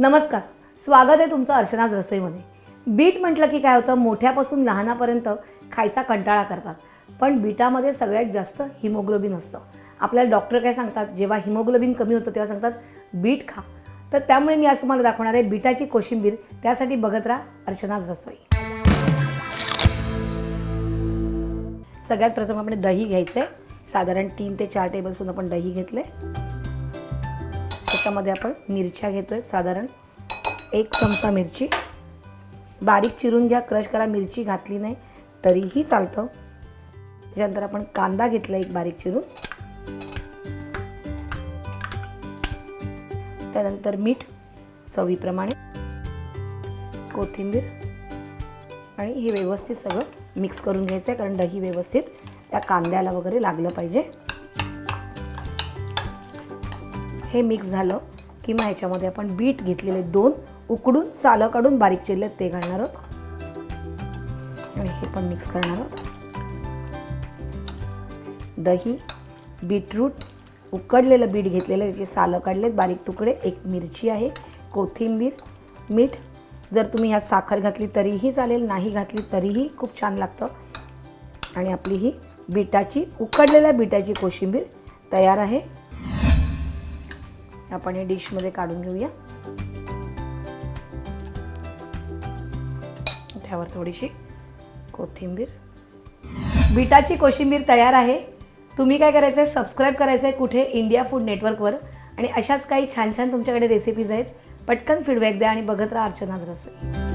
नमस्कार, स्वागत आहे तुमचं अर्चनाज रसोईमध्ये. बीट म्हटलं की काय होतं, मोठ्यापासून लहानापर्यंत खायचा कंटाळा करतात. पण बीटामध्ये सगळ्यात जास्त हिमोग्लोबिन असतं. आपल्याला डॉक्टर काय सांगतात, जेव्हा हिमोग्लोबिन कमी होतं तेव्हा सांगतात बीट खा. तर त्यामुळे मी आज तुम्हाला दाखवणार आहे बीटाची कोशिंबीर. त्यासाठी बघत राहा अर्चनाज रसोई. सगळ्यात प्रथम आपण दही घ्यायचं आहे. साधारण 3 ते 4 टेबलस्पून आपण दही घेतले. त्याच्यामध्ये आपण मिरच्या घेतोय, साधारण 1 चमचा मिरची बारीक चिरून घ्या, क्रश करा. मिरची घातली नाही तरीही चालतं. त्याच्यानंतर आपण कांदा घेतला एक बारीक चिरून. त्यानंतर मीठ चवीप्रमाणे, कोथिंबीर आणि हे व्यवस्थित सगळं मिक्स करून घ्यायचं आहे, कारण दही व्यवस्थित त्या कांद्याला वगैरे लागलं पाहिजे. हे मिक्स झालं की मग ह्याच्यामध्ये आपण बीट घेतलेले 2 उकडून सालं काढून बारीक चिरले ते घालणार आहोत आणि हे पण मिक्स करणार आहोत. दही, बीटरूट, उकडलेलं बीट घेतलेलं, त्याचे सालं काढलेत बारीक तुकडे, 1 मिरची आहे, कोथिंबीर, मीठ. जर तुम्ही ह्यात साखर घातली तरीही चालेल, नाही घातली तरीही खूप छान लागतं. आणि आपली ही उकडलेल्या बीटाची कोशिंबीर तयार आहे. आपण हे डिशमध्ये काढून घेऊया. त्यावर थोडीशी कोथिंबीर. बीटाची कोशिंबीर तयार आहे. तुम्ही काय करायचं आहे, सबस्क्राईब करायचं आहे कुठे, इंडिया फूड नेटवर्कवर. आणि अशाच काही छान छान तुमच्याकडे रेसिपीज आहेत. पटकन फीडबॅक द्या आणि बघत राहा अर्चनाज रसोई.